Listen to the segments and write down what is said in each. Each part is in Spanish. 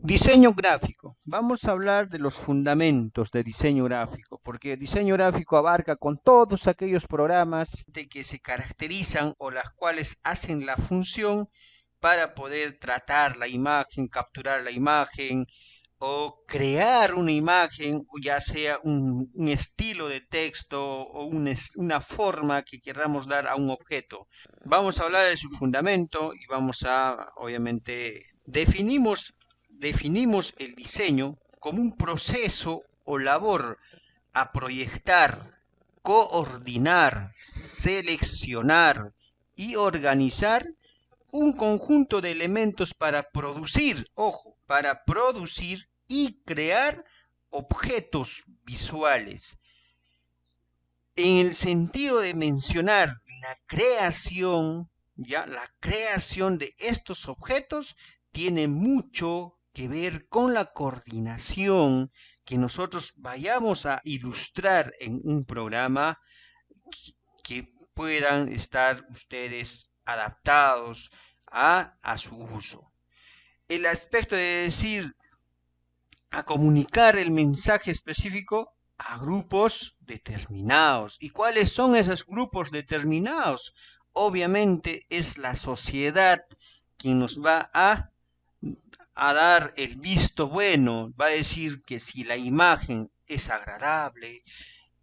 Diseño gráfico. Vamos a hablar de los fundamentos de diseño gráfico, porque el diseño gráfico abarca con todos aquellos programas de que se caracterizan o las cuales hacen la función para poder tratar la imagen, capturar la imagen o crear una imagen, o ya sea un estilo de texto o una forma que queramos dar a un objeto. Vamos a hablar de su fundamento y vamos a, obviamente, definimos el diseño como un proceso o labor a proyectar, coordinar, seleccionar y organizar un conjunto de elementos para producir, ojo, para producir y crear objetos visuales. En el sentido de mencionar la creación, ya la creación de estos objetos tiene mucho que ver con la coordinación que nosotros vayamos a ilustrar en un programa que puedan estar ustedes adaptados a su uso. El aspecto de decir a comunicar el mensaje específico a grupos determinados. ¿Y cuáles son esos grupos determinados? Obviamente es la sociedad quien nos va a dar el visto bueno, va a decir que si la imagen es agradable,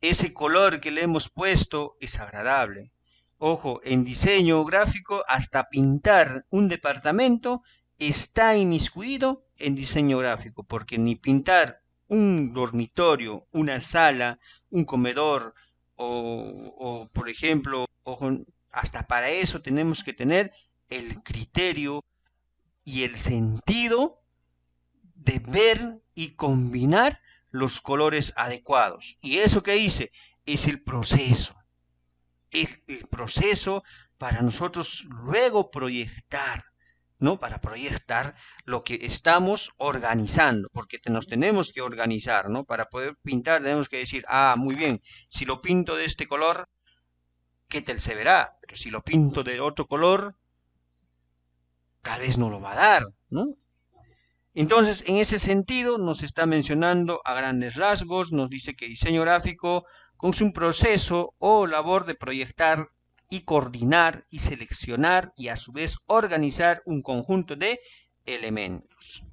ese color que le hemos puesto es agradable. Ojo, en diseño gráfico, hasta pintar un departamento está inmiscuido en diseño gráfico, porque ni pintar un dormitorio, una sala, un comedor, por ejemplo, ojo, hasta para eso tenemos que tener el criterio y el sentido de ver y combinar los colores adecuados. Y eso que hice es el proceso para nosotros luego proyectar, ¿no? Para proyectar lo que estamos organizando, porque nos tenemos que organizar, ¿no? Para poder pintar tenemos que decir, ah, muy bien, si lo pinto de este color, ¿qué tal se verá? Pero si lo pinto de otro color, tal vez no lo va a dar, ¿no? Entonces, en ese sentido, nos está mencionando a grandes rasgos, nos dice que diseño gráfico es un proceso o labor de proyectar y coordinar y seleccionar y a su vez organizar un conjunto de elementos.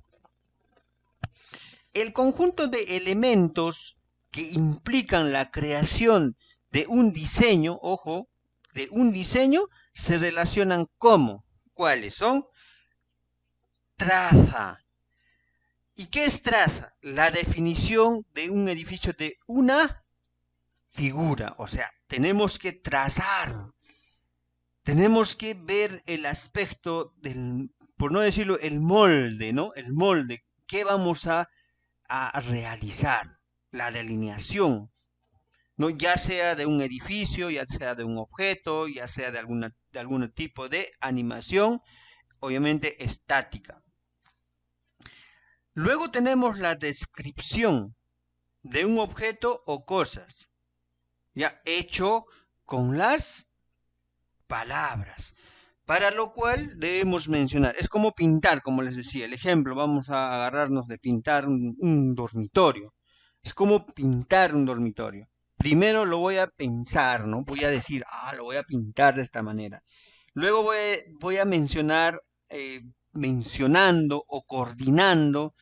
El conjunto de elementos que implican la creación de un diseño, ojo, de un diseño, se relacionan como, ¿cuáles son? Traza. ¿Y qué es traza? La definición de un edificio de una figura, o sea, tenemos que trazar, tenemos que ver el aspecto del, por no decirlo, el molde, ¿no? El molde, ¿qué vamos a realizar? La delineación, ¿no? Ya sea de un edificio, ya sea de un objeto, ya sea de algún tipo de animación, obviamente estática. Luego tenemos la descripción de un objeto o cosas, ya hecho con las palabras, para lo cual debemos mencionar, es como pintar, como les decía, el ejemplo, vamos a agarrarnos de pintar un dormitorio, es como pintar un dormitorio. Primero lo voy a pensar, ¿no? Voy a decir, ah, lo voy a pintar de esta manera. Luego voy a mencionar, mencionando o coordinando,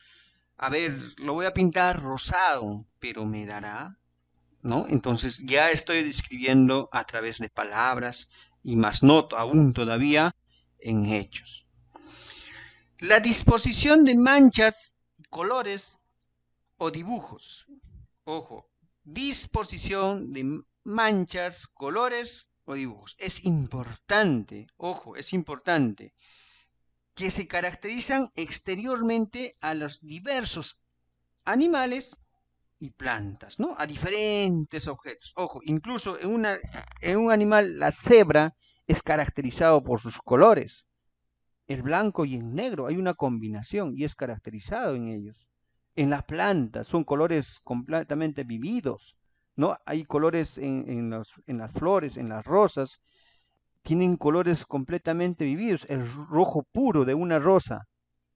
a ver, lo voy a pintar rosado, pero me dará, ¿no? Entonces ya estoy describiendo a través de palabras y más noto aún todavía en hechos. La disposición de manchas, colores o dibujos. Ojo, disposición de manchas, colores o dibujos. Es importante, ojo, es importante que se caracterizan exteriormente a los diversos animales y plantas, ¿no? A diferentes objetos. Ojo, incluso en un animal, la cebra es caracterizado por sus colores. El blanco y el negro, hay una combinación y es caracterizado en ellos. En las plantas son colores completamente vividos, ¿no? Hay colores en las flores, en las rosas, tienen colores completamente vividos, el rojo puro de una rosa,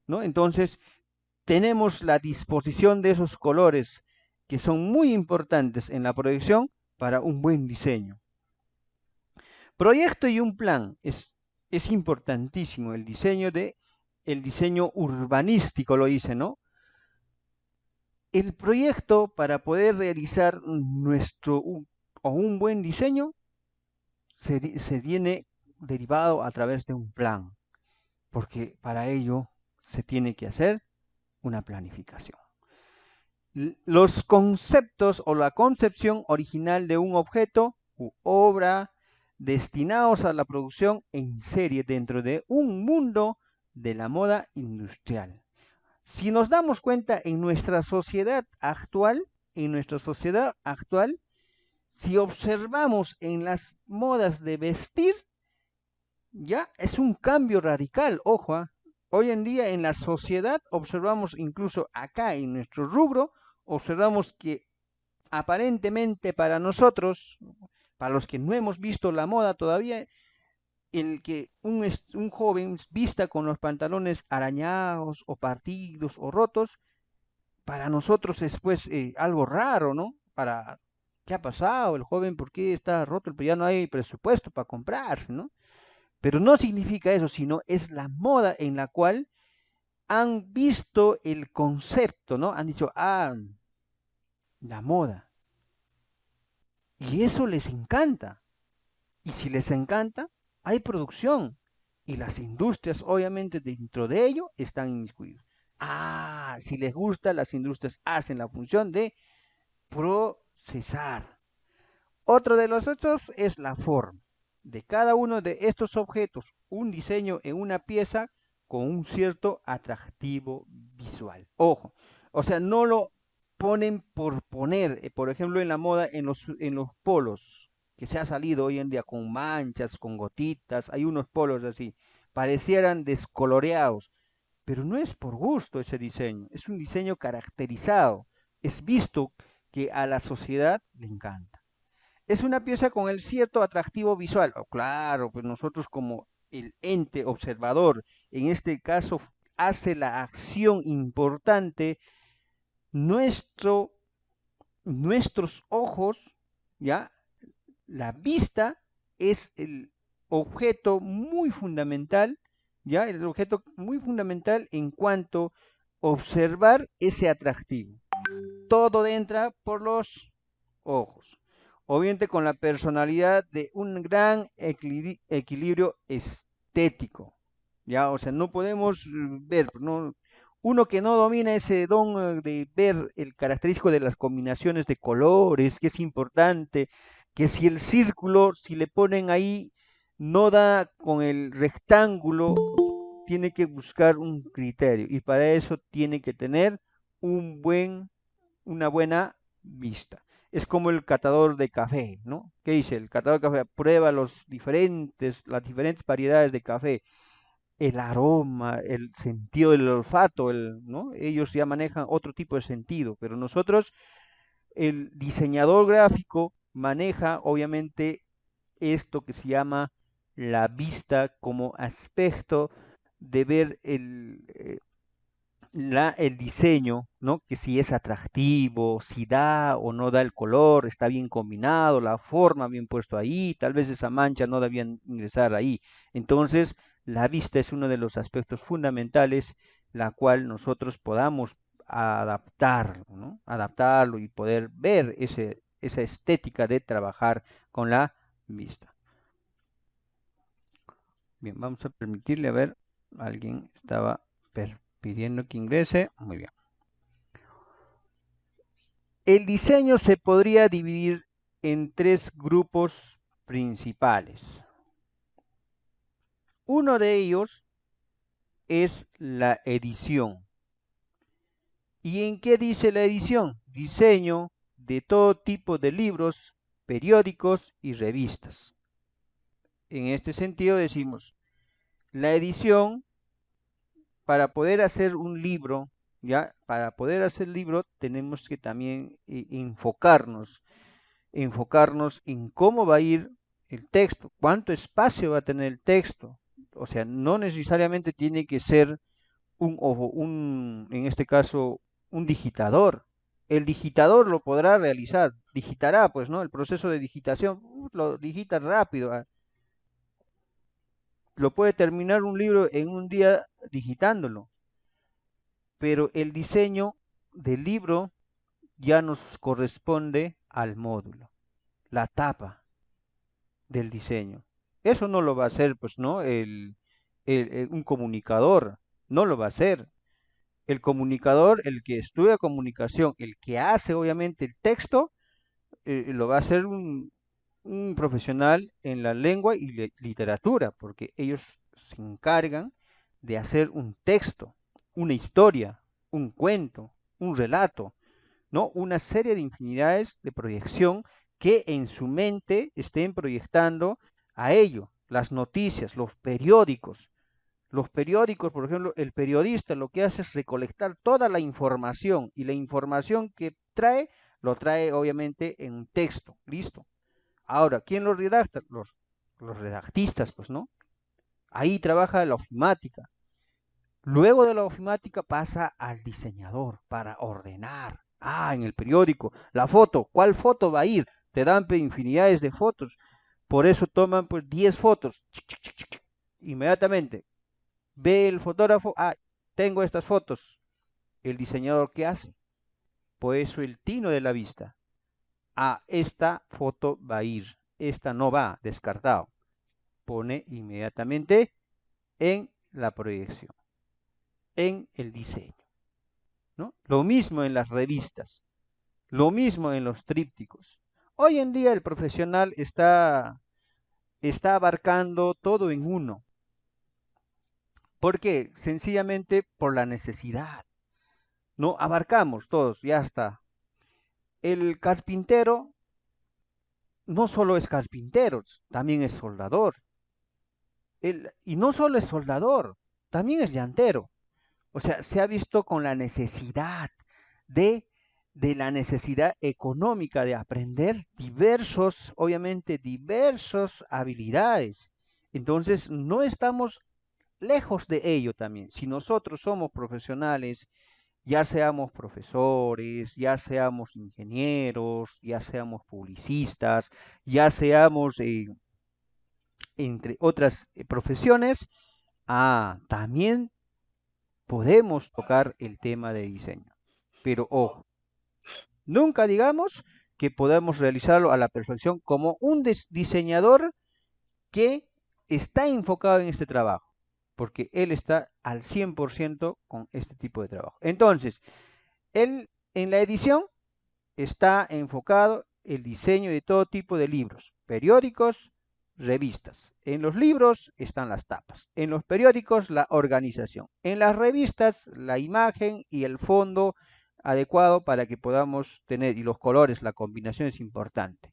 ¿no? Entonces, tenemos la disposición de esos colores que son muy importantes en la proyección para un buen diseño. Proyecto y un plan es importantísimo. El diseño urbanístico lo dice, ¿no? El proyecto para poder realizar un buen diseño se viene derivado a través de un plan, porque para ello se tiene que hacer una planificación. Los conceptos o la concepción original de un objeto u obra destinados a la producción en serie dentro de un mundo de la moda industrial. Si nos damos cuenta en nuestra sociedad actual, si observamos en las modas de vestir, ya es un cambio radical, ojo. Hoy en día en la sociedad observamos, incluso acá en nuestro rubro, observamos que aparentemente para nosotros, para los que no hemos visto la moda todavía, el que un joven vista con los pantalones arañados o partidos o rotos, para nosotros es pues algo raro, ¿no? ¿Qué ha pasado? El joven, ¿por qué está roto? Pues ya no hay presupuesto para comprarse, ¿no? Pero no significa eso, sino es la moda en la cual han visto el concepto, ¿no? Han dicho, la moda. Y eso les encanta. Y si les encanta, hay producción. Y las industrias, obviamente, dentro de ello están inmiscuidas. Si les gusta, las industrias hacen la función de procesar. Otro de los hechos es la forma de cada uno de estos objetos, un diseño en una pieza con un cierto atractivo visual. Ojo, o sea, no lo ponen por poner, por ejemplo, en la moda, en los polos, que se ha salido hoy en día con manchas, con gotitas, hay unos polos así, parecieran descoloreados, pero no es por gusto ese diseño, es un diseño caracterizado, es visto que a la sociedad le encanta. Es una pieza con el cierto atractivo visual. Claro, pues nosotros como el ente observador, en este caso, hace la acción importante, nuestros ojos, ¿ya? La vista es el objeto muy fundamental, ¿ya? El objeto muy fundamental en cuanto a observar ese atractivo. Todo entra por los ojos. Obviamente con la personalidad de un gran equilibrio estético, ¿ya? O sea, no podemos ver, ¿no? Uno que no domina ese don de ver el característico de las combinaciones de colores, que es importante, que si el círculo, si le ponen ahí, no da con el rectángulo, tiene que buscar un criterio y para eso tiene que tener una buena vista. Es como el catador de café, ¿no? ¿Qué dice? El catador de café prueba las diferentes variedades de café, el aroma, el sentido del olfato, ¿no? Ellos ya manejan otro tipo de sentido, pero nosotros, el diseñador gráfico, maneja obviamente esto que se llama la vista como aspecto de ver el diseño, ¿no? Que si es atractivo, si da o no da el color, está bien combinado, la forma bien puesto ahí, tal vez esa mancha no debía ingresar ahí. Entonces, la vista es uno de los aspectos fundamentales, la cual nosotros podamos adaptarlo, ¿no? Adaptarlo y poder ver esa estética de trabajar con la vista. Bien, vamos a permitirle a ver, alguien estaba pidiendo que ingrese. Muy bien. El diseño se podría dividir en tres grupos principales. Uno de ellos es la edición. ¿Y en qué dice la edición? Diseño de todo tipo de libros, periódicos y revistas. En este sentido decimos, la edición, para poder hacer un libro, ¿ya? Para poder hacer el libro tenemos que también enfocarnos en cómo va a ir el texto, cuánto espacio va a tener el texto. O sea, no necesariamente tiene que ser en este caso, un digitador. El digitador lo podrá realizar, digitará, pues, ¿no? El proceso de digitación, lo digita rápido, lo puede terminar un libro en un día digitándolo, pero el diseño del libro ya nos corresponde al módulo, la tapa del diseño. Eso no lo va a hacer, pues, ¿no? Un comunicador, no lo va a hacer. El comunicador, el que estudia comunicación, el que hace obviamente el texto, lo va a hacer un profesional en la lengua y literatura, porque ellos se encargan de hacer un texto, una historia, un cuento, un relato, ¿no? Una serie de infinidades de proyección que en su mente estén proyectando a ello, las noticias, los periódicos. Los periódicos, por ejemplo, el periodista lo que hace es recolectar toda la información y la información que trae, lo trae obviamente en un texto, listo. Ahora, ¿quién lo redacta? Los redactistas, pues, ¿no? Ahí trabaja la ofimática. Luego de la ofimática pasa al diseñador para ordenar. En el periódico, la foto, ¿cuál foto va a ir? Te dan infinidades de fotos. Por eso toman pues 10 fotos. Inmediatamente ve el fotógrafo, tengo estas fotos. El diseñador, ¿qué hace? Por eso el tino de la vista. Esta foto va a ir, esta no va, descartado. Pone inmediatamente en la proyección, en el diseño, ¿no? Lo mismo en las revistas, lo mismo en los trípticos. Hoy en día el profesional está abarcando todo en uno. ¿Por qué? Sencillamente por la necesidad. No abarcamos todos, ya está. El carpintero no solo es carpintero, también es soldador. Y no solo es soldador, también es llantero. O sea, se ha visto con la necesidad de, de la necesidad económica de aprender obviamente diversas habilidades. Entonces, no estamos lejos de ello también. Si nosotros somos profesionales, ya seamos profesores, ya seamos ingenieros, ya seamos publicistas, ya seamos, entre otras profesiones, también podemos tocar el tema de diseño. Pero ojo, nunca digamos que podamos realizarlo a la perfección como un diseñador que está enfocado en este trabajo, porque él está al 100% con este tipo de trabajo. Entonces, él en la edición está enfocado el diseño de todo tipo de libros, periódicos, revistas. En los libros están las tapas, en los periódicos la organización, en las revistas la imagen y el fondo adecuado para que podamos tener, y los colores, la combinación es importante.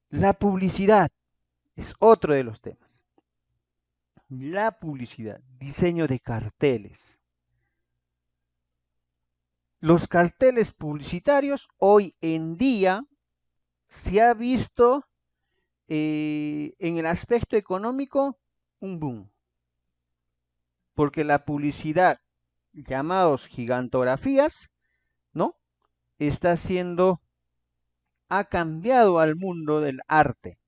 La publicidad es otro de los temas. La publicidad, diseño de carteles. Los carteles publicitarios hoy en día se ha visto en el aspecto económico un boom, porque la publicidad, llamados gigantografías, ¿no? Está siendo, ha cambiado al mundo del arte,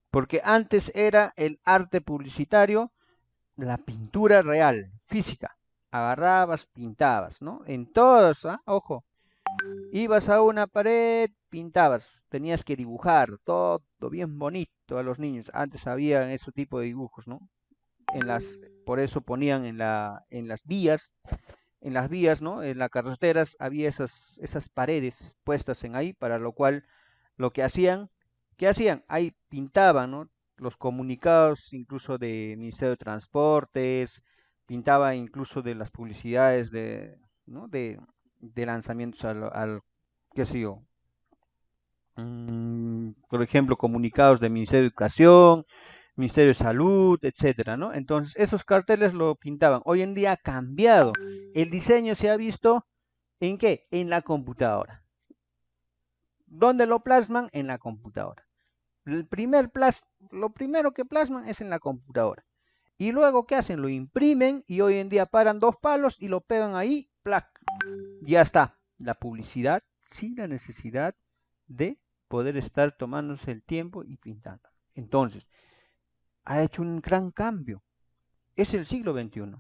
porque antes era el arte publicitario, la pintura real, física, agarrabas, pintabas, ¿no? En todos, ojo, ibas a una pared, pintabas, tenías que dibujar, todo bien bonito a los niños. Antes había ese tipo de dibujos, ¿no? Por eso ponían en las vías, ¿no? En las carreteras había esas paredes puestas en ahí, para lo cual lo que hacían, ¿qué hacían? Ahí pintaban, ¿no? Los comunicados, incluso de Ministerio de Transportes, pintaba incluso de las publicidades ¿no? de lanzamientos qué sé yo, por ejemplo, comunicados del Ministerio de Educación, Ministerio de Salud, etcétera, ¿no? Entonces, esos carteles lo pintaban. Hoy en día ha cambiado. El diseño se ha visto ¿en qué? En la computadora. ¿Dónde lo plasman? En la computadora. Lo primero que plasman es en la computadora. Y luego, ¿qué hacen? Lo imprimen y hoy en día paran 2 palos y lo pegan ahí, ¡plac! Ya está. La publicidad sin la necesidad de poder estar tomándose el tiempo y pintando. Entonces, ha hecho un gran cambio. Es el siglo XXI.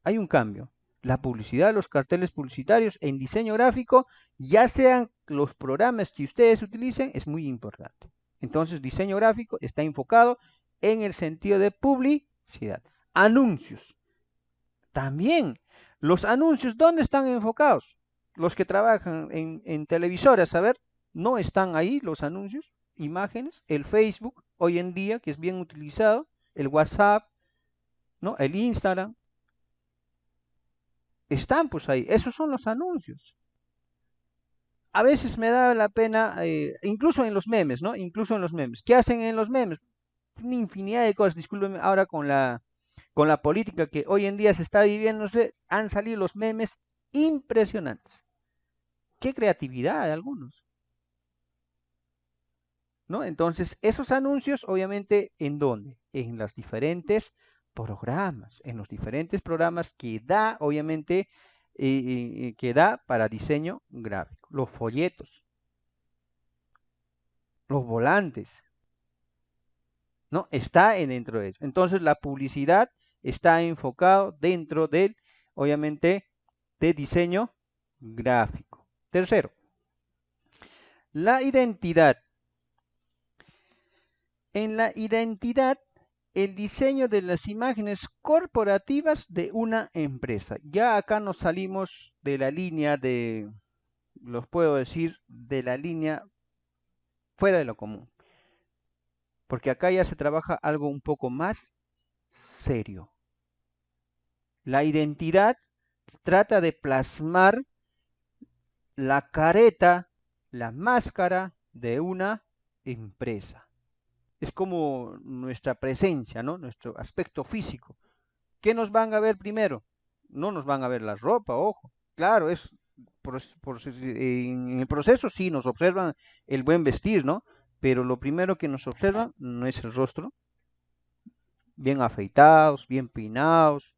Hay un cambio. La publicidad, los carteles publicitarios en diseño gráfico, ya sean los programas que ustedes utilicen, es muy importante. Entonces, diseño gráfico está enfocado en el sentido de publicidad. Anuncios. También, los anuncios, ¿dónde están enfocados? Los que trabajan en televisoras, a ver, ¿no están ahí los anuncios? Imágenes, el Facebook, hoy en día, que es bien utilizado, el WhatsApp, ¿no? El Instagram, están pues ahí, esos son los anuncios. A veces me da la pena, incluso en los memes, ¿no? Incluso en los memes. ¿Qué hacen en los memes? Una infinidad de cosas, discúlpenme ahora con la política que hoy en día se está viviéndose, han salido los memes impresionantes. Qué creatividad de algunos, ¿no? Entonces, esos anuncios, obviamente, ¿en dónde? En los diferentes programas, en los diferentes programas que da, obviamente, que da para diseño gráfico, los folletos, los volantes, ¿no? Está dentro de eso. Entonces, la publicidad está enfocado dentro del, obviamente, de diseño gráfico. Tercero, la identidad. En la identidad, el diseño de las imágenes corporativas de una empresa. Ya acá nos salimos de la línea de, los puedo decir, de la línea fuera de lo común. Porque acá ya se trabaja algo un poco más serio. La identidad trata de plasmar la careta, la máscara de una empresa. Es como nuestra presencia, ¿no? Nuestro aspecto físico. ¿Qué nos van a ver primero? No nos van a ver la ropa, ojo. Claro, es en el proceso sí nos observan el buen vestir, ¿no? Pero lo primero que nos observan no es el rostro, bien afeitados, bien peinados,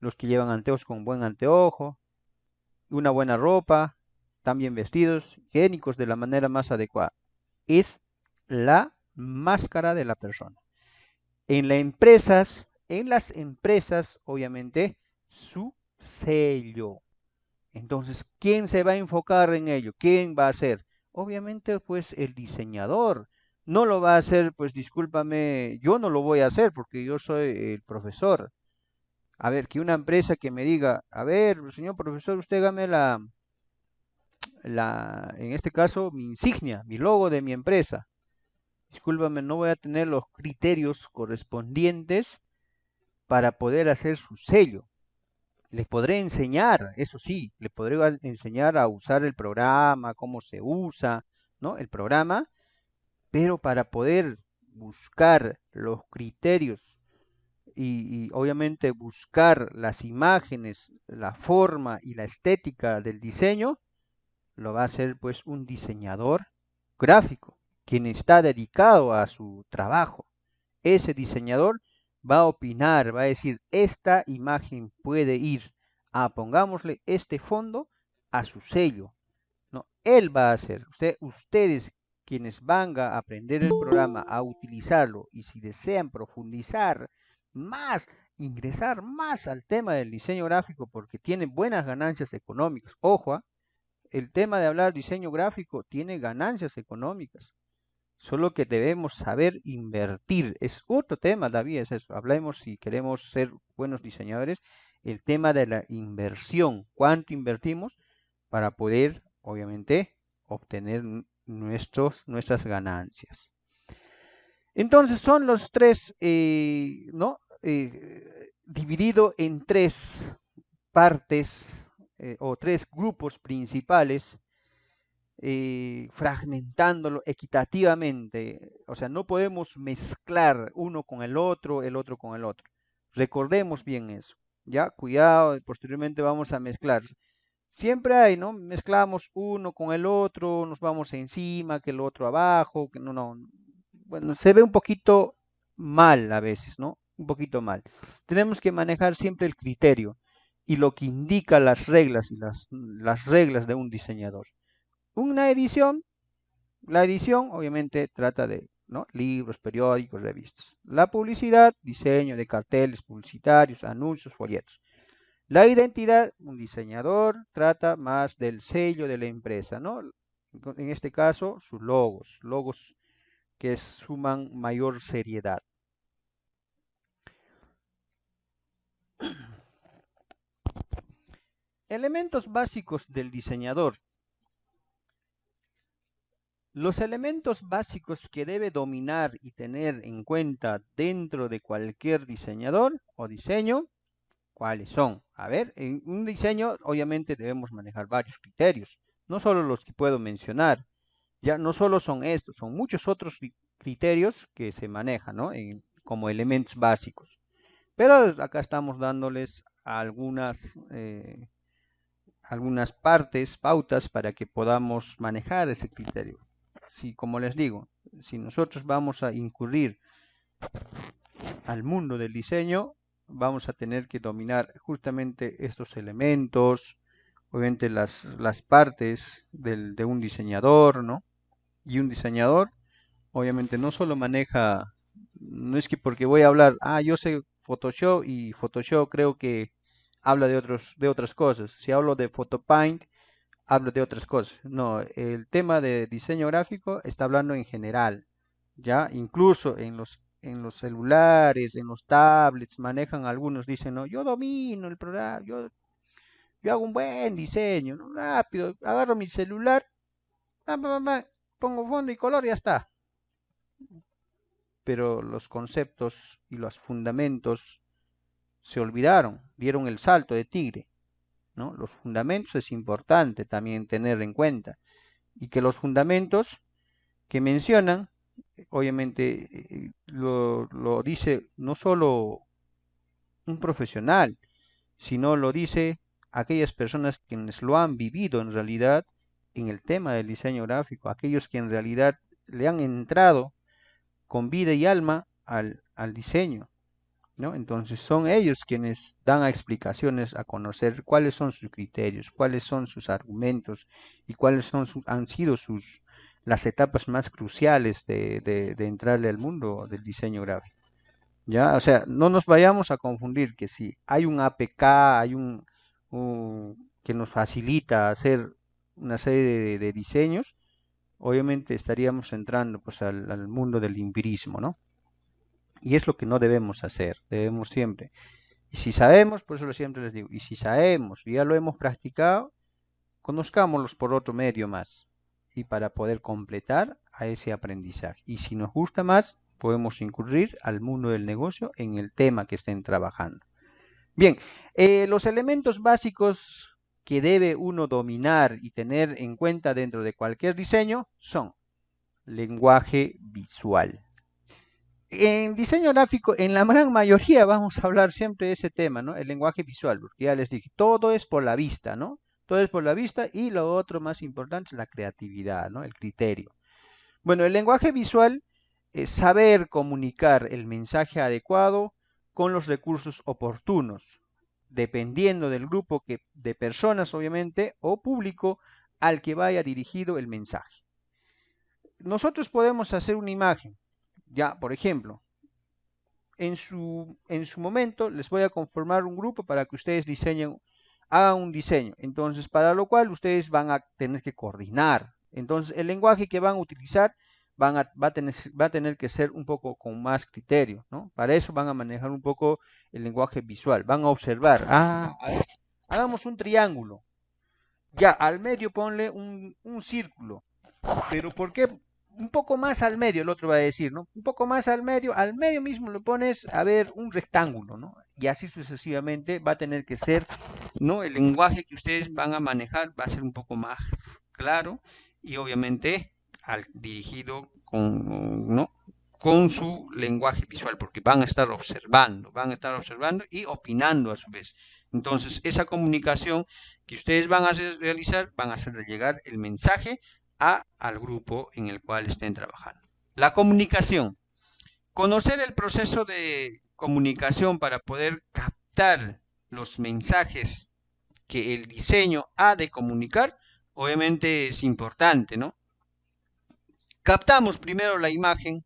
los que llevan anteojos con buen anteojo, una buena ropa, están bien vestidos, higiénicos de la manera más adecuada. Es la máscara de la persona. En las empresas, obviamente, su sello. Entonces, ¿quién se va a enfocar en ello? ¿Quién va a hacer? Obviamente, pues el diseñador. No lo va a hacer, pues discúlpame, yo no lo voy a hacer porque yo soy el profesor. A ver, que una empresa que me diga, a ver, señor profesor, usted hágame en este caso, mi insignia, mi logo de mi empresa. Discúlpame, no voy a tener los criterios correspondientes para poder hacer su sello. Les podré enseñar, eso sí, les podré enseñar a usar el programa, cómo se usa, ¿no? El programa, pero para poder buscar los criterios y obviamente buscar las imágenes, la forma y la estética del diseño, lo va a hacer pues un diseñador gráfico, quien está dedicado a su trabajo. Ese diseñador va a opinar, va a decir, esta imagen puede ir a, pongámosle este fondo a su sello. No, él va a hacer. Ustedes quienes van a aprender el programa, a utilizarlo y si desean profundizar más, ingresar más al tema del diseño gráfico porque tiene buenas ganancias económicas. Ojo, el tema de hablar diseño gráfico tiene ganancias económicas. Solo que debemos saber invertir. Es otro tema, David, es eso. Hablemos si queremos ser buenos diseñadores, el tema de la inversión. ¿Cuánto invertimos para poder, obviamente, obtener nuestras ganancias? Entonces son los tres, ¿no? Dividido en tres partes o tres grupos principales fragmentándolo equitativamente. O sea, no podemos mezclar uno con el otro con el otro. Recordemos bien eso. Ya, cuidado, posteriormente vamos a mezclar. Siempre hay, ¿no? Mezclamos uno con el otro, nos vamos encima, que el otro abajo, que no, no. Bueno, se ve un poquito mal a veces, ¿no? un poquito mal. Tenemos que manejar siempre el criterio y lo que indica las reglas y las reglas de un diseñador. Una edición, la edición obviamente trata de, ¿no?, libros, periódicos, revistas. La publicidad, diseño de carteles publicitarios, anuncios, folletos. La identidad, un diseñador trata más del sello de la empresa, ¿no? En este caso, sus logos que suman mayor seriedad. Elementos básicos del diseñador. Los elementos básicos que debe dominar y tener en cuenta dentro de cualquier diseñador o diseño, ¿cuáles son? A ver, en un diseño obviamente debemos manejar varios criterios, no solo los que puedo mencionar. Ya no solo son estos, son muchos otros criterios que se manejan, ¿no?, como elementos básicos. Pero acá estamos dándoles algunas partes, pautas para que podamos manejar ese criterio. Si, como les digo, si nosotros vamos a incurrir al mundo del diseño, vamos a tener que dominar justamente estos elementos, obviamente las partes de un diseñador, ¿no? Y un diseñador obviamente no solo maneja, no es que porque voy a hablar, yo sé Photoshop y Photoshop creo que habla de otras cosas. Si hablo de Photopaint, hablo de otras cosas. No, el tema de diseño gráfico está hablando en general, ya incluso en los celulares, en los tablets, manejan algunos, dicen, no, yo domino el programa, yo hago un buen diseño, ¿no? Rápido, agarro mi celular, pongo fondo y color y ya está. Pero los conceptos y los fundamentos se olvidaron, dieron el salto de tigre, ¿no? Los fundamentos es importante también tener en cuenta y que los fundamentos que mencionan, obviamente lo dice no solo un profesional, sino lo dice aquellas personas quienes lo han vivido en realidad en el tema del diseño gráfico, aquellos que en realidad le han entrado con vida y alma al diseño, ¿no? Entonces son ellos quienes dan explicaciones a conocer cuáles son sus criterios, cuáles son sus argumentos y cuáles han sido las etapas más cruciales de entrarle al mundo del diseño gráfico. ¿Ya? O sea, no nos vayamos a confundir que si hay un APK, hay que nos facilita hacer una serie de diseños, obviamente estaríamos entrando pues al mundo del empirismo, ¿no? Y es lo que no debemos hacer, debemos siempre. Y si sabemos, por eso siempre les digo, y si sabemos, ya lo hemos practicado, conozcámoslos por otro medio más, y para poder completar a ese aprendizaje. Y si nos gusta más, podemos incurrir al mundo del negocio en el tema que estén trabajando. Bien, los elementos básicos que debe uno dominar y tener en cuenta dentro de cualquier diseño son lenguaje visual. En diseño gráfico, en la gran mayoría vamos a hablar siempre de ese tema, ¿no? El lenguaje visual, porque ya les dije, todo es por la vista, ¿no? Todo es por la vista y lo otro más importante es la creatividad, ¿no? El criterio. Bueno, el lenguaje visual es saber comunicar el mensaje adecuado con los recursos oportunos, dependiendo del grupo de personas, obviamente, o público al que vaya dirigido el mensaje. Nosotros podemos hacer una imagen, ya, por ejemplo, en su momento les voy a conformar un grupo para que ustedes hagan un diseño. Entonces, para lo cual ustedes van a tener que coordinar. Entonces, el lenguaje que van a utilizar va a tener que ser un poco con más criterio, ¿no? Para eso van a manejar un poco el lenguaje visual. Van a observar, a ver, hagamos un triángulo. Ya, al medio ponle un círculo. Pero ¿por qué? Un poco más al medio, el otro va a decir, ¿no? Un poco más al medio mismo le pones, a ver, un rectángulo, ¿no? Y así sucesivamente va a tener que ser, ¿no? El lenguaje que ustedes van a manejar va a ser un poco más claro y obviamente dirigido ¿no? Con su lenguaje visual, porque van a estar observando y opinando a su vez. Entonces, esa comunicación que ustedes van a realizar, van a hacer llegar el mensaje al grupo en el cual estén trabajando. La comunicación. Conocer el proceso de comunicación para poder captar los mensajes que el diseño ha de comunicar, obviamente es importante, ¿no? Captamos primero la imagen,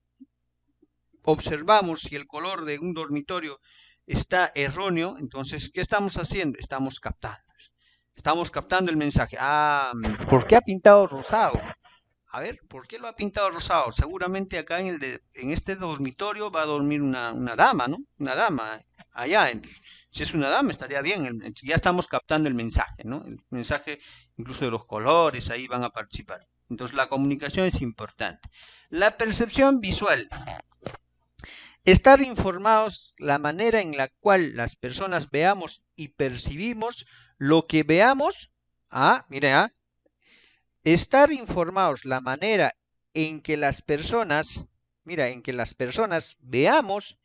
observamos si el color de un dormitorio está erróneo, entonces, ¿qué estamos haciendo? Estamos captando el mensaje. Ah, ¿por qué ha pintado rosado? A ver, ¿por qué lo ha pintado rosado? Seguramente acá en este dormitorio va a dormir una dama, ¿no? Una dama allá. Entonces, si es una dama, estaría bien. Ya estamos captando el mensaje, ¿no? El mensaje, incluso de los colores, ahí van a participar. Entonces, la comunicación es importante. La percepción visual. Estar informados la manera en la cual las personas veamos y percibimos lo que veamos. Mire, estar informados la manera en que las personas, en que las personas veamos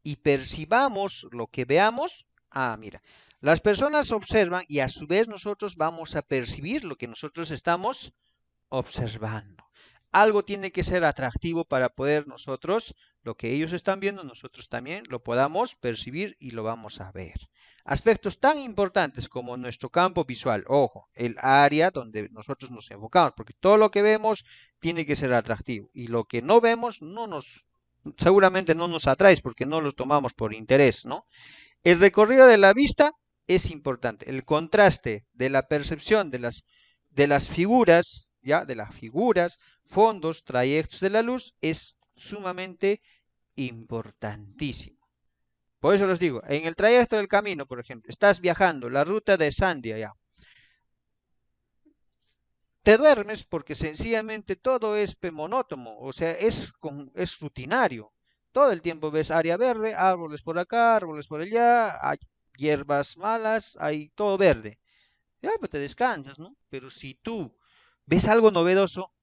y percibamos lo que veamos. Mira, las personas observan y a su vez nosotros vamos a percibir lo que nosotros estamos observando. Algo tiene que ser atractivo para poder nosotros, lo que ellos están viendo, nosotros también lo podamos percibir y lo vamos a ver. Aspectos tan importantes como nuestro campo visual, ojo, el área donde nosotros nos enfocamos, porque todo lo que vemos tiene que ser atractivo y lo que no vemos seguramente no nos atrae porque no lo tomamos por interés, ¿no? El recorrido de la vista es importante, el contraste de la percepción de las figuras, ¿ya? De las figuras, fondos, trayectos de la luz es sumamente importantísimo. Por eso les digo, en el trayecto del camino, por ejemplo, estás viajando la ruta de Sandia, ya. Te duermes porque sencillamente todo es monótono, o sea, es rutinario. Todo el tiempo ves área verde, árboles por acá, árboles por allá, hay hierbas malas, hay todo verde. Ya, pues te descansas, ¿no? Pero si tú ves algo novedoso,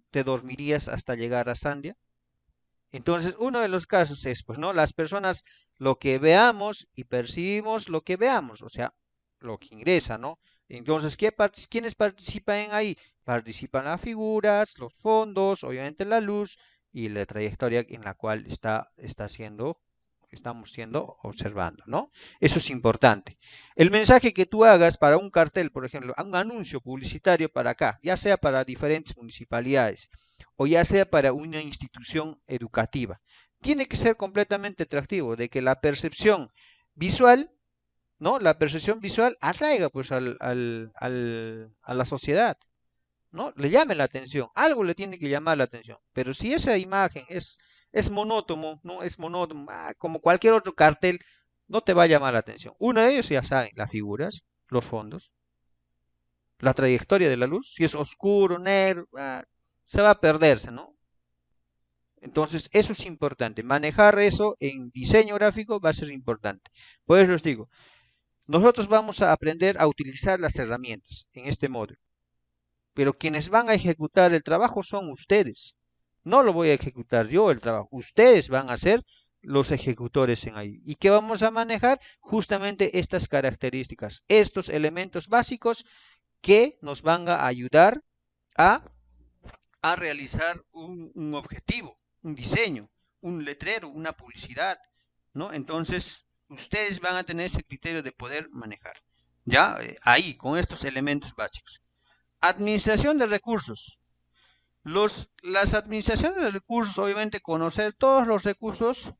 te dormirías hasta llegar a Sandia. Entonces, uno de los casos es, pues, ¿no? Las personas, lo que veamos y percibimos lo que veamos, o sea, lo que ingresa, ¿no? Entonces, ¿quiénes participan ahí? Participan las figuras, los fondos, obviamente la luz y la trayectoria en la cual estamos siendo observando, ¿no? Eso es importante. El mensaje que tú hagas para un cartel, por ejemplo, un anuncio publicitario para acá, ya sea para diferentes municipalidades o ya sea para una institución educativa, tiene que ser completamente atractivo, de que la percepción visual, ¿no? La percepción visual atraiga pues a la sociedad, ¿no? Le llame la atención, algo le tiene que llamar la atención, pero si esa imagen es monótono, ¿no? Es monótono, como cualquier otro cartel, no te va a llamar la atención. Uno de ellos ya saben, las figuras, los fondos, la trayectoria de la luz, si es oscuro, negro, se va a perderse, ¿no? Entonces, eso es importante. Manejar eso en diseño gráfico va a ser importante. Por eso les digo, nosotros vamos a aprender a utilizar las herramientas en este módulo, pero quienes van a ejecutar el trabajo son ustedes. No lo voy a ejecutar yo el trabajo. Ustedes van a ser los ejecutores en ahí. ¿Y qué vamos a manejar? Justamente estas características, estos elementos básicos que nos van a ayudar a, a realizar un objetivo, un diseño, un letrero, una publicidad, ¿no? Entonces, ustedes van a tener ese criterio de poder manejar, ¿ya? Ahí, con estos elementos básicos. Administración de recursos. Las administraciones de recursos, obviamente, conocer todos los recursos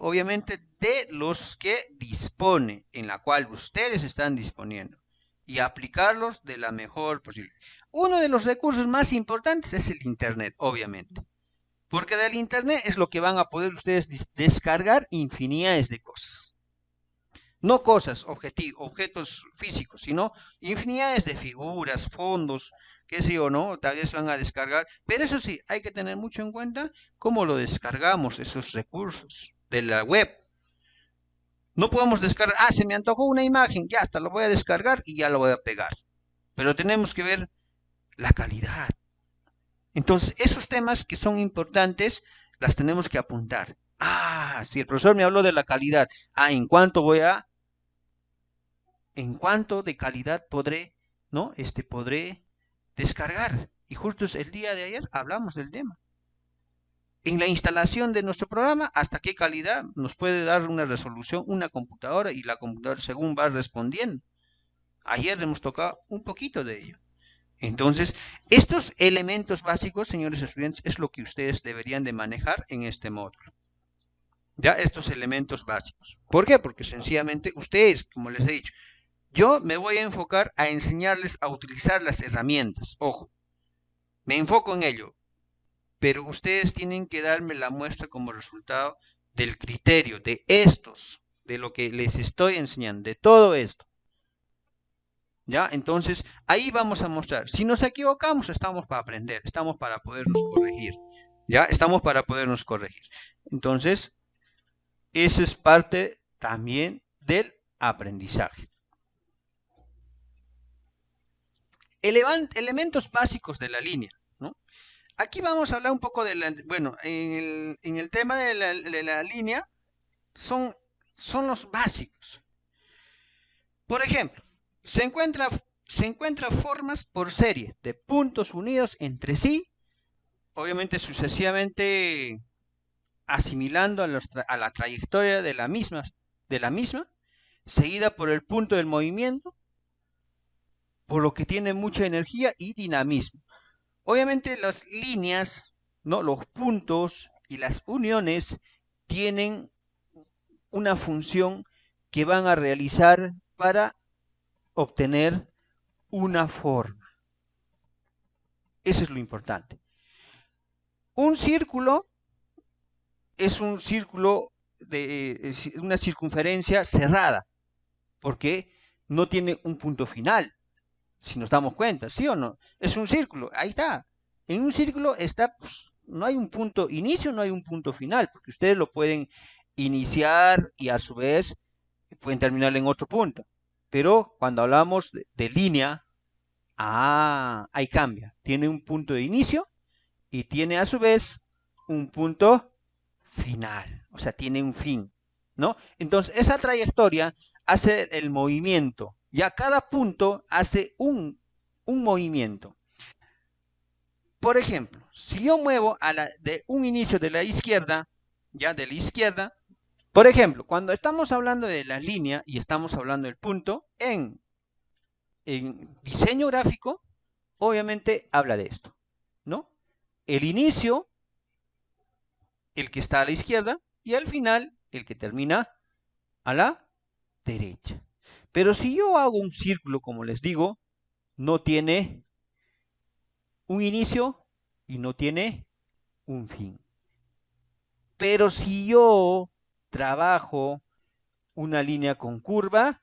obviamente, de los que dispone, en la cual ustedes están disponiendo y aplicarlos de la mejor posible. Uno de los recursos más importantes es el Internet, obviamente, porque del Internet es lo que van a poder ustedes descargar infinidades de cosas. No cosas, objetos físicos, sino infinidades de figuras, fondos, qué sé yo, ¿no? Tal vez van a descargar, pero eso sí, hay que tener mucho en cuenta cómo lo descargamos, esos recursos de la web. No podemos descargar, se me antojó una imagen, ya hasta lo voy a descargar y ya lo voy a pegar. Pero tenemos que ver la calidad. Entonces, esos temas que son importantes, las tenemos que apuntar. Si el profesor me habló de la calidad, ¿en cuánto de calidad podré, ¿no? Podré descargar. Y justo el día de ayer hablamos del tema. en la instalación de nuestro programa, hasta qué calidad nos puede dar una resolución una computadora, y la computadora según va respondiendo. Ayer hemos tocado un poquito de ello. Entonces, estos elementos básicos, señores estudiantes, es lo que ustedes deberían de manejar en este módulo. Ya, estos elementos básicos. ¿Por qué? Porque sencillamente ustedes, como les he dicho, yo me voy a enfocar a enseñarles a utilizar las herramientas. Ojo, me enfoco en ello, pero ustedes tienen que darme la muestra como resultado del criterio, de estos, de lo que les estoy enseñando, de todo esto. ¿Ya? Entonces, ahí vamos a mostrar. Si nos equivocamos, estamos para aprender, estamos para podernos corregir. ¿Ya? Estamos para podernos corregir. Entonces, eso es parte también del aprendizaje. Elementos básicos de la línea, ¿no? Aquí vamos a hablar un poco de la, bueno, en el tema de la línea son los básicos. Por ejemplo, se encuentra formas por serie de puntos unidos entre sí, obviamente sucesivamente asimilando a la trayectoria de la misma, seguida por el punto del movimiento, por lo que tiene mucha energía y dinamismo. Obviamente las líneas, ¿no? Los puntos y las uniones tienen una función que van a realizar para obtener una forma. Eso es lo importante. Un círculo es un círculo de una circunferencia cerrada, porque no tiene un punto final, si nos damos cuenta, ¿sí o no? Es un círculo, ahí está. En un círculo está, pues, no hay un punto inicio, no hay un punto final, porque ustedes lo pueden iniciar y a su vez pueden terminar en otro punto. Pero cuando hablamos de línea, ahí cambia. Tiene un punto de inicio y tiene a su vez un punto final, o sea, tiene un fin, ¿no? Entonces, esa trayectoria hace el movimiento, ya cada punto hace un movimiento. Por ejemplo, si yo muevo de un inicio de la izquierda, ya de la izquierda, por ejemplo, cuando estamos hablando de la línea y estamos hablando del punto, en diseño gráfico, obviamente habla de esto, ¿no? El inicio, el que está a la izquierda, y al final, el que termina a la derecha. Pero si yo hago un círculo, como les digo, no tiene un inicio y no tiene un fin. Pero si yo trabajo una línea con curva,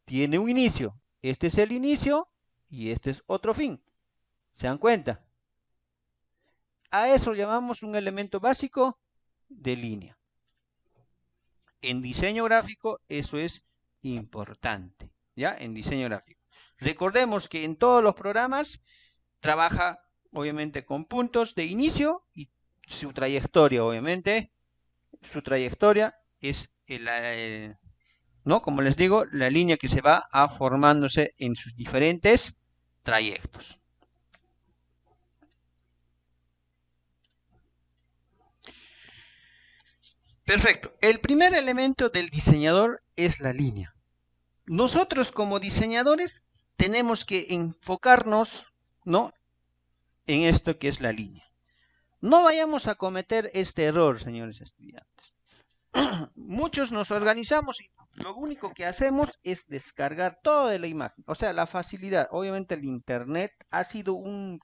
tiene un inicio. Este es el inicio y este es otro fin. ¿Se dan cuenta? A eso llamamos un elemento básico de línea. En diseño gráfico eso es importante, ¿ya? En diseño gráfico. Recordemos que en todos los programas trabaja obviamente con puntos de inicio y su trayectoria, obviamente. Su trayectoria es ¿no? Como les digo, la línea que se va formándose en sus diferentes trayectos. Perfecto. El primer elemento del diseñador es la línea. Nosotros como diseñadores tenemos que enfocarnos, ¿no?, en esto que es la línea. No vayamos a cometer este error, señores estudiantes. Muchos nos organizamos y lo único que hacemos es descargar toda la imagen. O sea, la facilidad. Obviamente el Internet ha sido un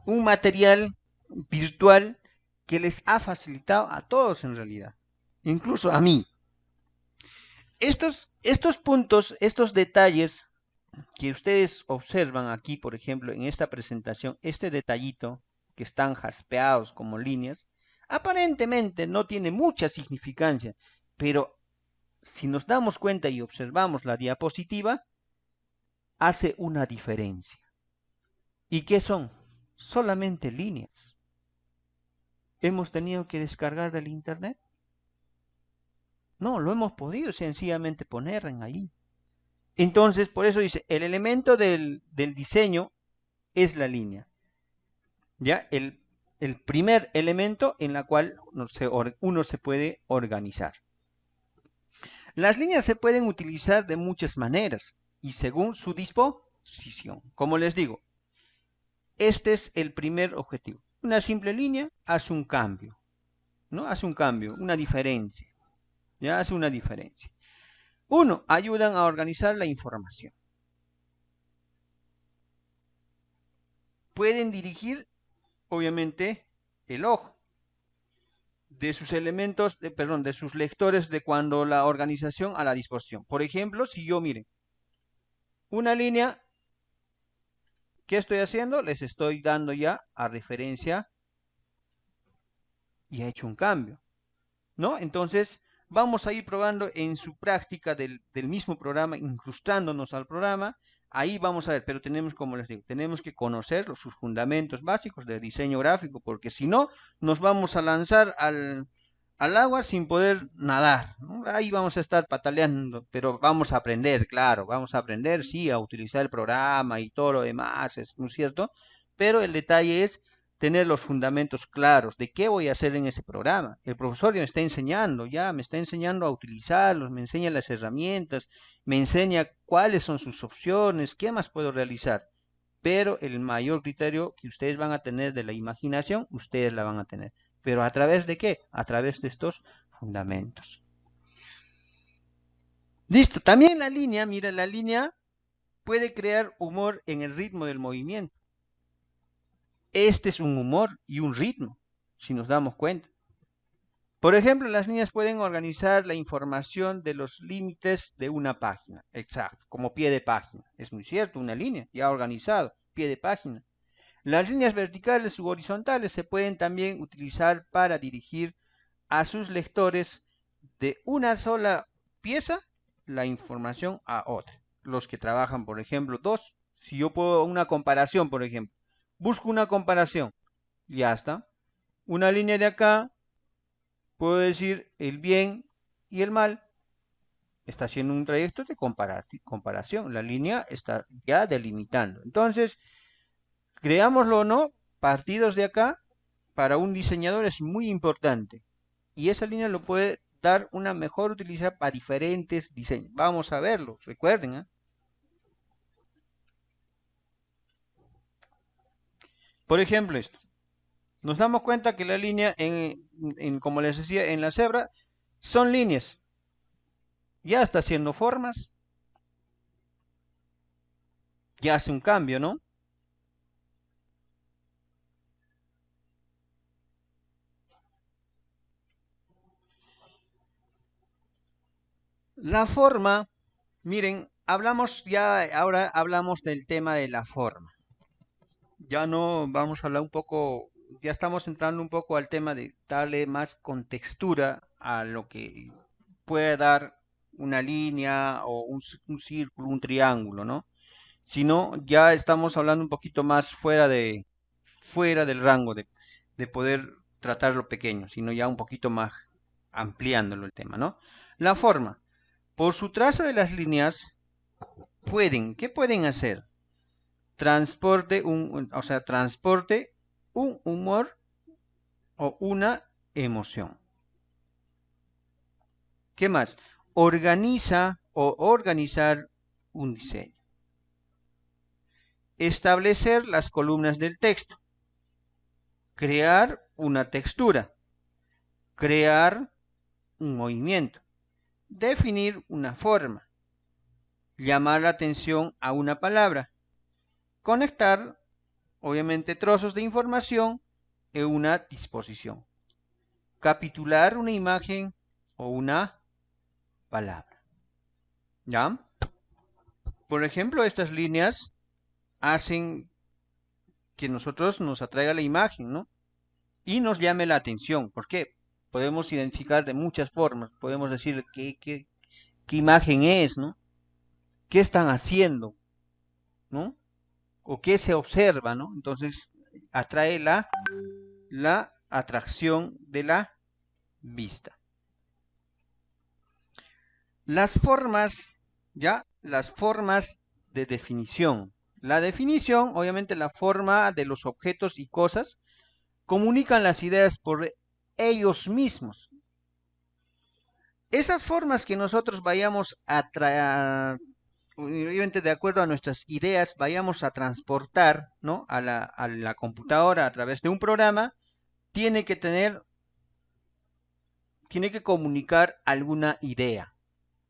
material virtual que les ha facilitado a todos en realidad. Incluso a mí. Estos puntos, estos detalles que ustedes observan aquí, por ejemplo, en esta presentación, este detallito que están jaspeados como líneas, aparentemente no tiene mucha significancia, pero si nos damos cuenta y observamos la diapositiva, hace una diferencia. ¿Y qué son? Solamente líneas. ¿Hemos tenido que descargar del Internet? No, lo hemos podido sencillamente poner en ahí. Entonces, por eso dice, el elemento del diseño es la línea. ¿Ya? el primer elemento en la cual uno se puede organizar. Las líneas se pueden utilizar de muchas maneras y según su disposición. Como les digo, este es el primer objetivo. Una simple línea hace un cambio, ¿no? Hace un cambio, una diferencia. Ya hace una diferencia. Uno, ayudan a organizar la información. Pueden dirigir, obviamente, el ojo de sus elementos, de sus lectores de cuando la organización a la disposición. Por ejemplo, si yo, miren, una línea, ¿qué estoy haciendo? Les estoy dando ya a referencia y he hecho un cambio, ¿no? Entonces, vamos a ir probando en su práctica del mismo programa, incrustándonos al programa. Ahí vamos a ver, pero tenemos, como les digo, tenemos que conocer sus fundamentos básicos de diseño gráfico, porque si no, nos vamos a lanzar al agua sin poder nadar, ¿no? Ahí vamos a estar pataleando, pero vamos a aprender, claro, vamos a aprender, sí, a utilizar el programa y todo lo demás, ¿no es cierto? Pero el detalle es tener los fundamentos claros de qué voy a hacer en ese programa. El profesor ya me está enseñando, ya me está enseñando a utilizarlos, me enseña las herramientas, me enseña cuáles son sus opciones, qué más puedo realizar. Pero el mayor criterio que ustedes van a tener de la imaginación, ustedes la van a tener. ¿Pero a través de qué? A través de estos fundamentos. Listo. También la línea, mira, la línea puede crear humor en el ritmo del movimiento. Este es un humor y un ritmo, si nos damos cuenta. Por ejemplo, las líneas pueden organizar la información de los límites de una página. Exacto, como pie de página. Es muy cierto, una línea ya organizado, pie de página. Las líneas verticales u horizontales se pueden también utilizar para dirigir a sus lectores de una sola pieza la información a otra. Los que trabajan, por ejemplo, dos. Si yo puedo una comparación, por ejemplo, busco una comparación, ya está. Una línea de acá, puedo decir el bien y el mal. Está haciendo un trayecto de comparación. La línea está ya delimitando. Entonces, creámoslo o no, partidos de acá para un diseñador es muy importante. Y esa línea lo puede dar una mejor utilidad para diferentes diseños. Vamos a verlo, recuerden, ¿eh? Por ejemplo, esto. Nos damos cuenta que la línea, como les decía, en la cebra, son líneas. Ya está haciendo formas. Ya hace un cambio, ¿no? La forma, miren, ahora hablamos del tema de la forma. Ya no vamos a hablar un poco, ya estamos entrando un poco al tema de darle más contextura a lo que puede dar una línea o un círculo, un triángulo, ¿no? Sino ya estamos hablando un poquito más fuera del rango de poder tratar lo pequeño, sino ya un poquito más ampliándolo el tema, ¿no? La forma. Por su trazo de las líneas, ¿qué pueden hacer? Transporte un humor o una emoción. ¿Qué más? Organiza o organizar un diseño. Establecer las columnas del texto. Crear una textura. Crear un movimiento. Definir una forma. Llamar la atención a una palabra. Conectar, obviamente, trozos de información en una disposición. Capitular una imagen o una palabra. ¿Ya? Por ejemplo, estas líneas hacen que nosotros nos atraiga la imagen, ¿no? Y nos llame la atención. ¿Por qué? Podemos identificar de muchas formas. Podemos decir qué imagen es, ¿no? ¿Qué están haciendo? ¿No? O qué se observa, ¿no? Entonces, atrae la atracción de la vista. Las formas, ¿ya? Las formas de definición. La definición, obviamente, la forma de los objetos y cosas comunican las ideas por ellos mismos. Esas formas que nosotros vayamos a obviamente de acuerdo a nuestras ideas, vayamos a transportar, ¿no?, a la computadora a través de un programa, tiene que comunicar alguna idea.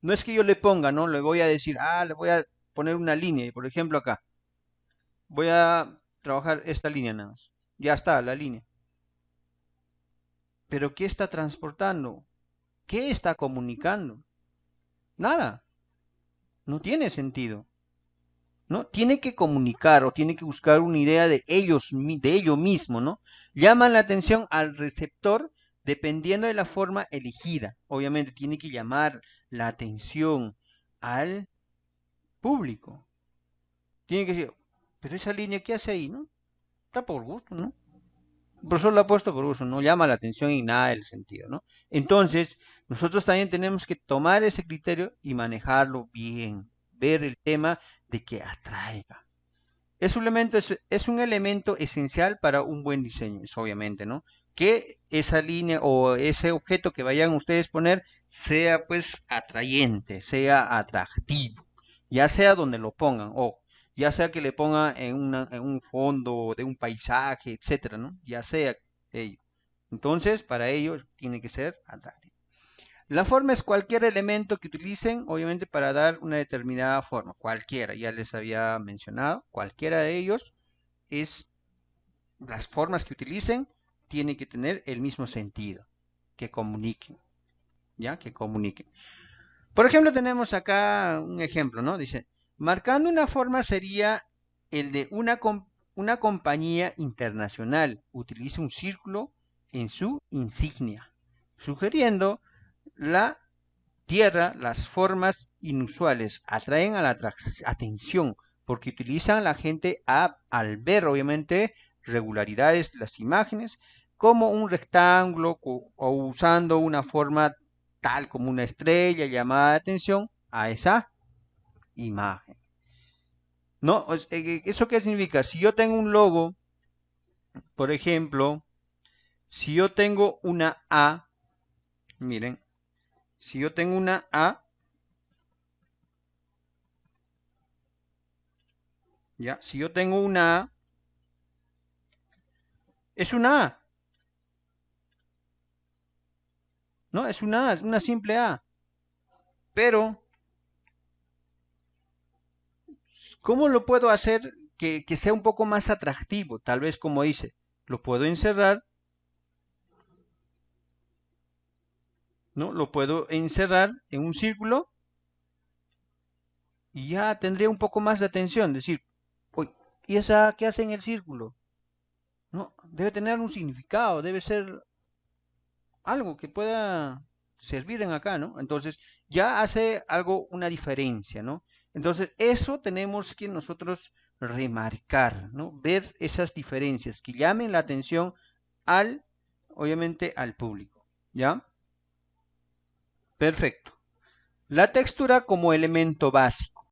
No es que yo le ponga, ¿no? Le voy a decir, le voy a poner una línea, por ejemplo acá. Voy a trabajar esta línea nada más. Ya está, la línea. Pero ¿qué está transportando? ¿Qué está comunicando? Nada. No tiene sentido. ¿No? Tiene que comunicar o tiene que buscar una idea de ello mismo, ¿no? Llaman la atención al receptor dependiendo de la forma elegida. Obviamente tiene que llamar la atención al público. Tiene que decir, pero esa línea, ¿qué hace ahí, no? Está por gusto, ¿no? El profesor lo ha puesto por gusto, no llama la atención y nada del sentido, ¿no? Entonces, nosotros también tenemos que tomar ese criterio y manejarlo bien, ver el tema de que atraiga. Es un elemento esencial para un buen diseño, es obviamente, ¿no? Que esa línea o ese objeto que vayan ustedes a poner sea pues atrayente, sea atractivo, ya sea donde lo pongan, o ya sea que le pongan en un fondo de un paisaje, etcétera, ¿no? Ya sea ello. Entonces, para ello tiene que ser atractivo. La forma es cualquier elemento que utilicen, obviamente, para dar una determinada forma. Cualquiera, ya les había mencionado, cualquiera de ellos es, las formas que utilicen, tienen que tener el mismo sentido, que comuniquen, ¿ya? Que comuniquen. Por ejemplo, tenemos acá un ejemplo, ¿no? Dice, marcando una forma sería el de una compañía internacional. Utiliza un círculo en su insignia, sugiriendo la tierra. Las formas inusuales atraen a la atención porque utilizan la gente al ver, obviamente, regularidades de las imágenes, como un rectángulo o usando una forma tal como una estrella, llamada la atención a esa imagen. ¿No? ¿Eso qué significa? Si yo tengo un logo, por ejemplo, si yo tengo una A, miren, si yo tengo una A, ya, si yo tengo una A, es una A, ¿no? Es una A, es una simple A. Pero, ¿cómo lo puedo hacer que sea un poco más atractivo? Tal vez, como dice, lo puedo encerrar, ¿no? Lo puedo encerrar en un círculo y ya tendría un poco más de atención. Decir, uy, ¿y esa qué hace en el círculo? No, debe tener un significado, debe ser algo que pueda servir en acá, ¿no? Entonces, ya hace algo, una diferencia, ¿no? Entonces, eso tenemos que nosotros remarcar, ¿no? Ver esas diferencias que llamen la atención obviamente, al público, ¿ya? Perfecto. La textura como elemento básico.